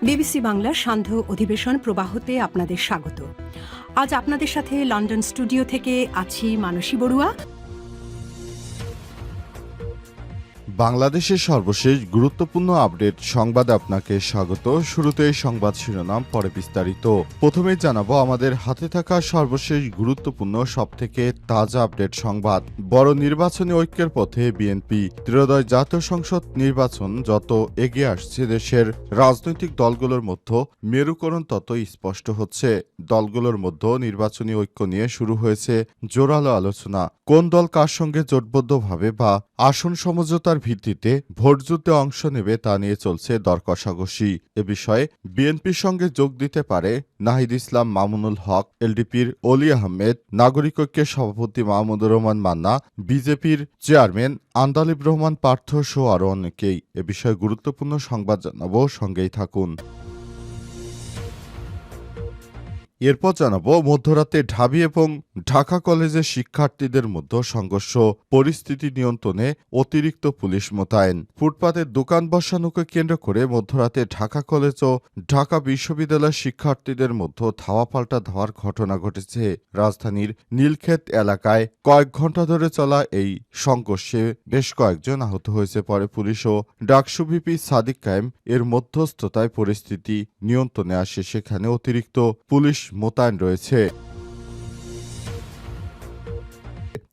BBC বাংলার সান্ধ্য অধিবেশন প্রবাহতে আপনাদের স্বাগত। আজ আপনাদের সাথে লন্ডন স্টুডিও থেকে আছি মানসী বড়ুয়া। বাংলাদেশের সর্বশেষ গুরুত্বপূর্ণ আপডেট সংবাদে আপনাকে স্বাগত। শুরুতেই সংবাদ শিরোনাম, পরে বিস্তারিত। প্রথমেই জানাবো আমাদের হাতে থাকা সর্বশেষ গুরুত্বপূর্ণ সবথেকে তাজা আপডেট সংবাদ। বড় নির্বাচনী ঐক্যের পথে বিএনপি। ত্রয়োদশ জাতীয় সংসদ নির্বাচন যত এগিয়ে আসছে, দেশের রাজনৈতিক দলগুলোর মধ্যে মেরুকরণ ততই স্পষ্ট হচ্ছে। দলগুলোর মধ্যে নির্বাচনী ঐক্য নিয়ে শুরু হয়েছে জোরালো আলোচনা। কোন দল কার সঙ্গে জোটবদ্ধভাবে বা আসন সমঝোতার ভিত্তিতে ভোটযুদ্ধে অংশ নেবে তা নিয়ে চলছে দর কষাকষি। এ বিষয়ে বিএনপির সঙ্গে যোগ দিতে পারে নাহিদ ইসলাম, মামুনুল হক, এলডিপির অলি আহমেদ, নাগরিক ঐক্যের সভাপতি মাহমুদুর রহমান মান্না, বিজেপির চেয়ারম্যান আন্দালিব রহমান পার্থ সহ আরও অনেকেই। এ বিষয়ে গুরুত্বপূর্ণ সংবাদ জানাবো, সঙ্গেই থাকুন। এরপর জানাবো মধ্যরাতে ঢাবি এবং ঢাকা কলেজের শিক্ষার্থীদের মধ্যে সংঘর্ষ, পরিস্থিতি নিয়ন্ত্রণে অতিরিক্ত পুলিশ মোতায়েন। ফুটপাতের দোকান বসানোকে কেন্দ্র করে মধ্যরাতে ঢাকা কলেজ ও ঢাকা বিশ্ববিদ্যালয়ের শিক্ষার্থীদের মধ্যে ধাওয়া পাল্টা ধাওয়ার ঘটনা ঘটেছে। রাজধানীর নীলক্ষেত এলাকায় কয়েক ঘণ্টা ধরে চলা এই সংঘর্ষে বেশ কয়েকজন আহত হয়েছে। পরে পুলিশ ও ডাকসু ভিপি সাদিক কায়েম এর মধ্যস্থতায় পরিস্থিতি নিয়ন্ত্রণে আসে। সেখানে অতিরিক্ত পুলিশ মোতায়েন রয়েছে।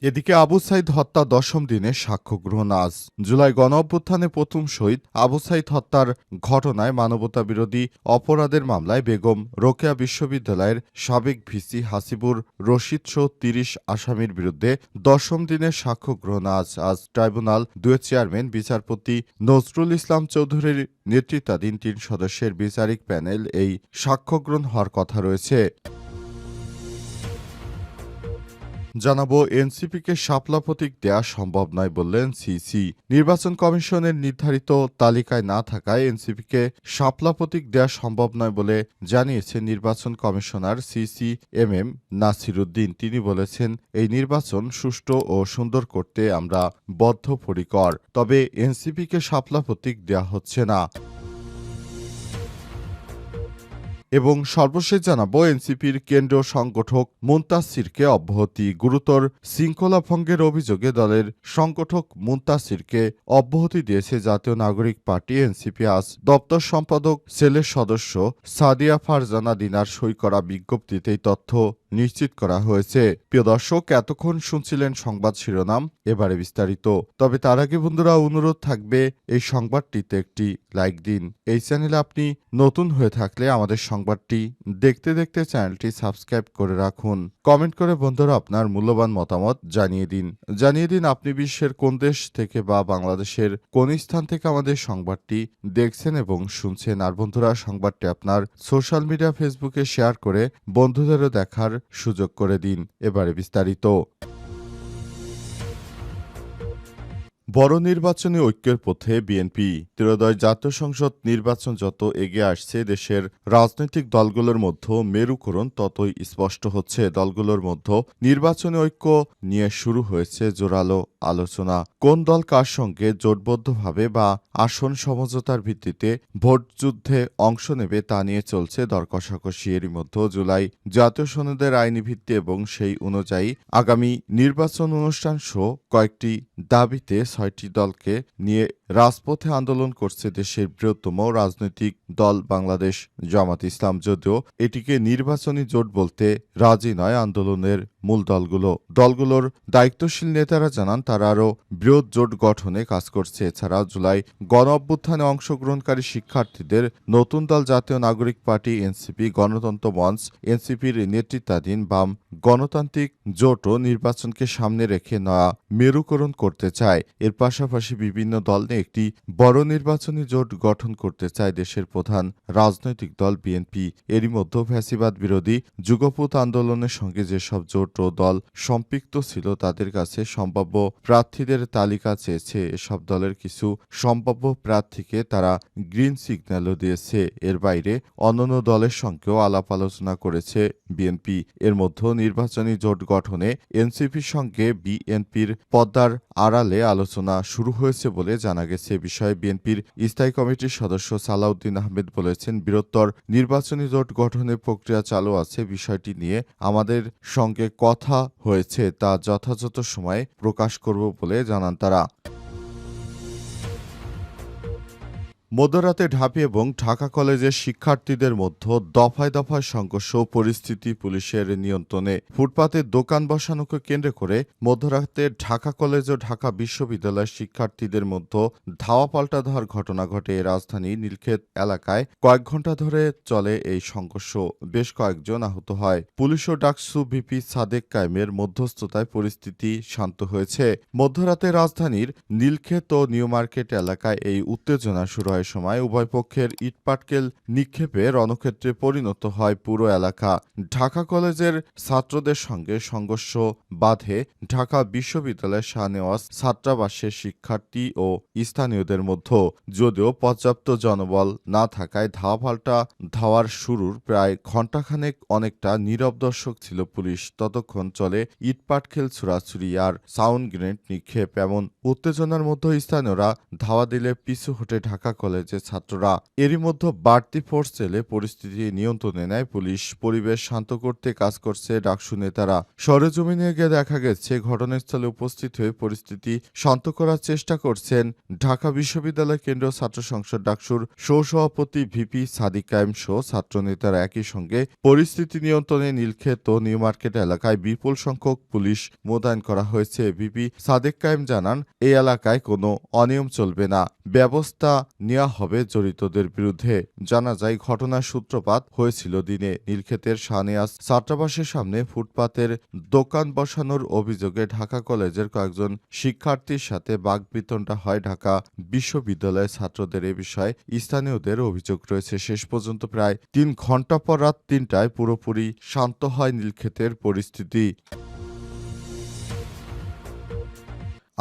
এদিকে আবু সাইদ হত্যা 10ম দিনে সাক্ষ্য গ্রহণ আজ। জুলাই গণঅভ্যুত্থানে প্রথম শহীদ আবু সাইদ হত্যার ঘটনায় মানবতাবিরোধী অপরাধের মামলায় বেগম রোকেয়া বিশ্ববিদ্যালয়ের সাবেক ভিসি হাসিবুর রশিদ সহ ৩০ আসামির বিরুদ্ধে 10ম দিনে সাক্ষ্য গ্রহণ আজ ট্রাইব্যুনাল ২ চেয়ারম্যান বিচারপতি নজরুল ইসলাম চৌধুরীর নেতৃত্বাধীন ৩ সদস্যের বিচারিক প্যানেল এই সাক্ষ্য গ্রহণ হওয়ার কথা রয়েছে। জানাবো এনসিপিকে শাপলা প্রতীক দেয়া সম্ভব নয় বললেন সিসি। নির্বাচন কমিশনের নির্ধারিত তালিকায় না থাকায় এনসিপিকে শাপলা প্রতীক দেয়া সম্ভব নয় বলে জানিয়েছে নির্বাচন কমিশনার সিসি এম নাসিরুদ্দিন। তিনি বলেছেন, এই নির্বাচন সুষ্ঠু ও সুন্দর করতে আমরা বদ্ধপরিকর, তবে এনসিপিকে শাপলা প্রতীক দেয়া হচ্ছে না। এবং সর্বশেষ জানাবো এনসিপির কেন্দ্রীয় সংগঠক মুনতাসিরকে অব্যাহতি। গুরুতর শৃঙ্খলা ভঙ্গের অভিযোগে দলের সংগঠক মুনতাসিরকে অব্যাহতি দিয়েছে জাতীয় নাগরিক পার্টি এনসিপি। আজ দপ্তর সম্পাদক সেলের সদস্য সাদিয়া ফারজানা দিনার সই করা বিজ্ঞপ্তিতে এই তথ্য নিশ্চিত করা হয়েছে। প্রিয় দর্শক, এতক্ষণ শুনছিলেন সংবাদ শিরোনাম, এবারে বিস্তারিত। তবে তার আগে বন্ধুরা অনুরোধ থাকবে এই সংবাদটিতে একটি লাইক দিন। এই চ্যানেলে আপনি নতুন হয়ে থাকলে আমাদের সংবাদটি দেখতে দেখতে চ্যানেলটি সাবস্ক্রাইব করে রাখুন। কমেন্ট করে বন্ধুরা আপনার মূল্যবান মতামত জানিয়ে দিন আপনি বিশ্বের কোন দেশ থেকে বা বাংলাদেশের কোন স্থান থেকে আমাদের সংবাদটি দেখছেন এবং শুনছেন। আর বন্ধুরা, সংবাদটি আপনার সোশ্যাল মিডিয়া ফেসবুকে শেয়ার করে বন্ধুদেরও দেখার সুযোগ করে দিন। এবারে বিস্তারিত। বড় নির্বাচনী ঐক্যের পথে বিএনপি। ত্রয়োদশ জাতীয় সংসদ নির্বাচন যত এগিয়ে আসছে, দেশের রাজনৈতিক দলগুলোর মধ্যে মেরুকরণ ততই স্পষ্ট হচ্ছে। দলগুলোর মধ্যে নির্বাচনী ঐক্য নিয়ে শুরু হয়েছে জোরালো আলোচনা। কোন দল কার সঙ্গে জোটবদ্ধভাবে বা আসন সমঝোতার ভিত্তিতে ভোটযুদ্ধে অংশ নেবে তা নিয়ে চলছে দর কষাকষি। এরই মধ্যে জুলাই জাতীয় সনদের আইনি ভিত্তি এবং সেই অনুযায়ী আগামী নির্বাচন অনুষ্ঠান সহ কয়েকটি দাবিতে ৬টি দলকে নিয়ে রাজপথে আন্দোলন করছে দেশের বৃহত্তম রাজনৈতিক দল বাংলাদেশ জামাত ইসলাম। যদিও এটিকে নির্বাচনী জোট বলতে রাজি নয় আন্দোলনের মূল দলগুলোর দায়িত্বশীল নেতারা জানান তারা আরও বৃহৎ জোট গঠনে কাজ করছে। এছাড়া জুলাই গণ অভ্যুত্থানে অংশগ্রহণকারী শিক্ষার্থীদের নতুন দল জাতীয় নাগরিক পার্টি এনসিপি, গণতন্ত্র মঞ্চ এনসিপির নেতৃত্বাধীন বাম গণতান্ত্রিক জোটও নির্বাচনকে সামনে রেখে নয়া মেরুকরণ করতে চায়। এর পাশাপাশি বিভিন্ন দল নিয়ে একটি বড় নির্বাচনী জোট গঠন করতে চায় দেশের প্রধান রাজনৈতিক দল বিএনপি। এরই মধ্যে ফ্যাসিবাদ বিরোধী যুগপৎ আন্দোলনের সঙ্গে যেসব জোট ও দল সম্পৃক্ত ছিল তাদের কাছে সম্ভাব্য প্রার্থীদের তালিকা চেয়েছে। এসব দলের কিছু সম্ভাব্য প্রার্থীকে তারা গ্রিন সিগন্যালও দিয়েছে। এর বাইরে অন্যান্য দলের সঙ্গেও আলাপ আলোচনা করেছে বিএনপি। এর মধ্যে নির্বাচনী জোট গঠনে এনসিপির সঙ্গে বিএনপির পদ্মার আড়ালে আলোচনা শুরু হয়েছে বলে জানা গেছে। বিষয়ে বিএনপির স্থায়ী কমিটির সদস্য সালাউদ্দিন আহমেদ বলেছেন, বৃহত্তর নির্বাচনী জোট গঠনের প্রক্রিয়া চালু আছে। বিষয়টি নিয়ে আমাদের সঙ্গে কথা হয়েছে, তা যথাযথ সময়ে প্রকাশ করব বলে জানান তারা। মধ্যরাতে ঢাবি এবং ঢাকা কলেজের শিক্ষার্থীদের মধ্যে দফায় দফায় সংঘর্ষ পরিস্থিতি পুলিশের নিয়ন্ত্রণে। ফুটপাতে দোকান বসানোকে কেন্দ্র করে মধ্যরাতে ঢাকা কলেজ ও ঢাকা বিশ্ববিদ্যালয়ের শিক্ষার্থীদের মধ্যে ধাওয়া পাল্টা ধাওয়ার ঘটনা ঘটে। রাজধানীর নীলক্ষেত এলাকায় কয়েক ঘণ্টা ধরে চলে এই সংঘর্ষ। বেশ কয়েকজন আহত হয়। পুলিশ ও ডাকসু ভিপি সাদেক কায়েমের মধ্যস্থতায় পরিস্থিতি শান্ত হয়েছে। মধ্যরাতে রাজধানীর নীলক্ষেত ও নিউ মার্কেট এলাকায় এই উত্তেজনা শুরু হয় সময় উভয় পক্ষের ইটপাটকেল নিক্ষেপে রণক্ষেত্রে পরিণত হয় পুরো এলাকা। ঢাকা কলেজের ছাত্রদের সঙ্গে সংঘর্ষ বাধে ঢাকা বিশ্ববিদ্যালয়ের শাহনেওয়াজ ছাত্রাবাসের শিক্ষার্থী ও স্থানীয়দের মধ্যে। যদিও পর্যাপ্ত জনবল না থাকায় ধাওয়া ধাওয়ার শুরুর প্রায় ঘণ্টাখানেক অনেকটা নীরব দর্শক ছিল পুলিশ। ততক্ষণ চলে ইটপাটকেল ছুড়াছুড়ি আর সাউন্ড গ্রেনেড নিক্ষেপ। এমন উত্তেজনার মধ্যে স্থানীয়রা ধাওয়া দিলে পিছু হটে ঢাকা কলেজের ছাত্ররা। এরই মধ্যে বাড়তি ফোর্স এলে পরিস্থিতি নিয়ন্ত্রণে নেয় পুলিশ। পরিবেশ শান্ত করতে কাজ করছে ডাকসু নেতারা। সরেজমিনে গিয়ে দেখা গেছে ঘটনাস্থলে উপস্থিত হয়ে পরিস্থিতি শান্ত করার চেষ্টা করছেন ঢাকা বিশ্ববিদ্যালয় কেন্দ্রীয় ছাত্র সংসদ ডাকসুর সহসভাপতি ভিপি সাদিক কায়েম সহ ছাত্রনেতারা। একই সঙ্গে পরিস্থিতি নিয়ন্ত্রণে নীলক্ষেত ও নিউ মার্কেট এলাকায় বিপুল সংখ্যক পুলিশ মোতায়েন করা হয়েছে। ভিপি সাদেক কায়েম জানান, এই এলাকায় কোনো অনিয়ম চলবে না, ব্যবস্থা নেওয়া হবে জড়িতদের বিরুদ্ধে। জানা যায়, ঘটনার সূত্রপাত হয়েছিল দিনে। নীলক্ষেতের শাহনেওয়াজ ছাত্রাবাসের সামনে ফুটপাতের দোকান বসানোর অভিযোগে ঢাকা কলেজের কয়েকজন শিক্ষার্থীর সাথে বাকবিতণ্ডা হয় ঢাকা বিশ্ববিদ্যালয়ের ছাত্রদের। এ বিষয়ে স্থানীয়দের অভিযোগ রয়েছে। শেষ পর্যন্ত প্রায় ৩ ঘণ্টা পর রাত ৩টায় পুরোপুরি শান্ত হয় নীলক্ষেতের পরিস্থিতি।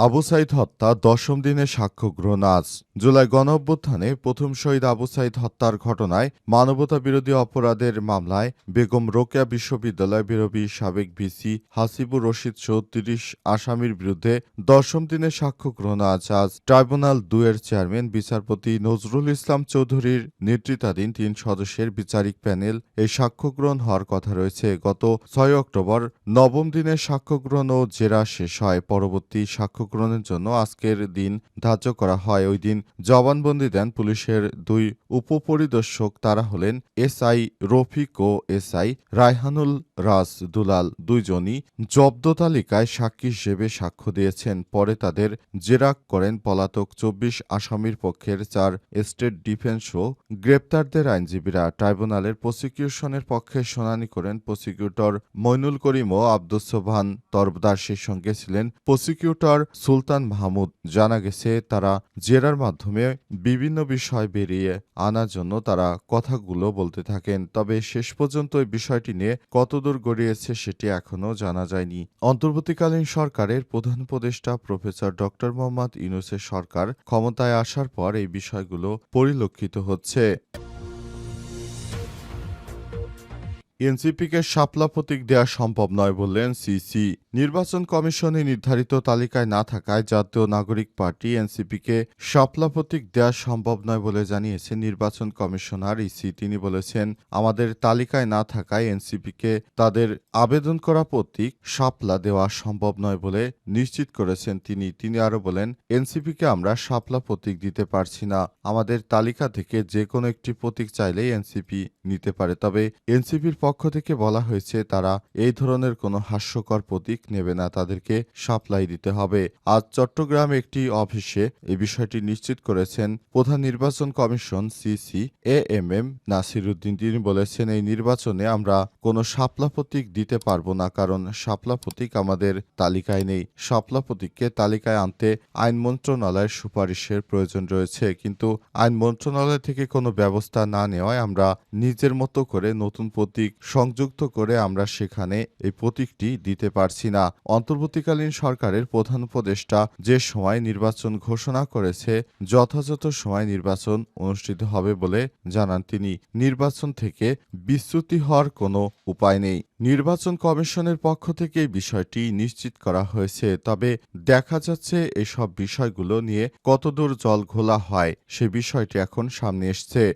আবু সাইদ হত্যা ১০ম দিনে সাক্ষ্য গ্রহণ আজ। জুলাই গণঅভ্যুত্থানে প্রথম শহীদ আবু সাইদ হত্যার ঘটনায় মানবতাবিরোধী অপরাধের মামলায় বেগম রোকেয়া বিশ্ববিদ্যালয় বিরোধী সাবেক ভিসি হাসিবুর রশিদ সহ ৩০ আসামির বিরুদ্ধে ১০ম দিনে সাক্ষ্য গ্রহণ আজ ট্রাইব্যুনাল ২ এর চেয়ারম্যান বিচারপতি নজরুল ইসলাম চৌধুরীর নেতৃত্বাধীন ৩ সদস্যের বিচারিক প্যানেল এই সাক্ষ্য গ্রহণ হওয়ার কথা রয়েছে। গত ৬ অক্টোবর ৯ম দিনে সাক্ষ্য গ্রহণ ও জেরা শেষ হয়। পরবর্তী সাক্ষ্য গ্রহণের জন্য আজকের দিন ধার্য করা হয়। ওই দিন জবানবন্দি দেন পুলিশের ২ উপপরিদর্শক। তারা হলেন এসআই রফিক ও এসআই রায়হানুল রাজ দুলাল। দুইজনই জব্দ তালিকায় সাক্ষী হিসেবে সাক্ষ্য দিয়েছেন। পরে তাদের জেরা করেন পলাতক ২৪ আসামির পক্ষের ৪ স্টেট ডিফেন্স ও গ্রেপ্তারদের আইনজীবীরা। ট্রাইব্যুনালের প্রসিকিউশনের পক্ষে শুনানি করেন প্রসিকিউটর মইনুল করিম ও আব্দুস সোবহান তরফদার। সেই সঙ্গে ছিলেন প্রসিকিউটর সুলতান মাহমুদ। জানা গেছে, তারা জেরার মাধ্যমে বিভিন্ন বিষয় বেরিয়ে আনার জন্য তারা কথাগুলো বলতে থাকেন। তবে শেষ পর্যন্ত এই বিষয়টি নিয়ে কতদূর গড়িয়েছে সেটি এখনও জানা যায়নি। অন্তর্বর্তীকালীন সরকারের প্রধান উপদেষ্টা প্রফেসর ড. মোহাম্মদ ইউনূসের সরকার ক্ষমতায় আসার পর এই বিষয়গুলো পরিলক্ষিত হচ্ছে। এনসিপিকে শাপলা প্রতীক দেওয়া সম্ভব নয় বললেন সিসি। নির্বাচন কমিশনে নির্ধারিত তালিকায় না থাকায় জাতীয় নাগরিক পার্টি এনসিপিকে শাপলা প্রতীক দেওয়া সম্ভব নয় বলে জানিয়েছে নির্বাচন কমিশনার ইসি। তিনি বলেছেন, আমাদের তালিকায় না থাকায় এনসিপিকে তাদের আবেদন করা প্রতীক শাপলা দেওয়া সম্ভব নয় বলে নিশ্চিত করেছেন তিনি আরও বলেন, এনসিপিকে আমরা শাপলা প্রতীক দিতে পারছি না। আমাদের তালিকা থেকে যে কোনো একটি প্রতীক চাইলেই এনসিপি নিতে পারে। তবে এনসিপির পক্ষ থেকে বলা হয়েছে তারা এই ধরনের কোনো হাস্যকর প্রতীক নেবে না, তাদেরকে সাপ্লাই দিতে হবে। আজ চট্টগ্রামে একটি অফিসে এই বিষয়টি নিশ্চিত করেছেন প্রধান নির্বাচন commission CC AMM Nasir Uddin. তিনি বলেছেন, এই নির্বাচনে আমরা কোনো শাপলা প্রতীক দিতে পারবো না, কারণ শাপলা প্রতীক আমাদের তালিকায় নেই। শাপলা প্রতীককে তালিকায় আনতে আইন মন্ত্রণালয়ের সুপারিশের প্রয়োজন রয়েছে, কিন্তু আইন মন্ত্রণালয় থেকে কোনো ব্যবস্থা না নেওয়ায় আমরা নিজের মতো করে নতুন প্রতীক সংযুক্ত করে আমরা সেখানে এই প্রতীকটি দিতে পারছি না। অন্তর্বর্তীকালীন সরকারের প্রধান উপদেষ্টা যে সময় নির্বাচন ঘোষণা করেছে যথাযথ সময় নির্বাচন অনুষ্ঠিত হবে বলে জানান তিনি। নির্বাচন থেকে বিচ্যুতি হওয়ার কোনো উপায় নেই। নির্বাচন কমিশনের পক্ষ থেকে বিষয়টি নিশ্চিত করা হয়েছে, তবে দেখা যাচ্ছে এসব বিষয়গুলো নিয়ে কতদূর জল ঘোলা হয় সে বিষয়টি এখন সামনে এসছে।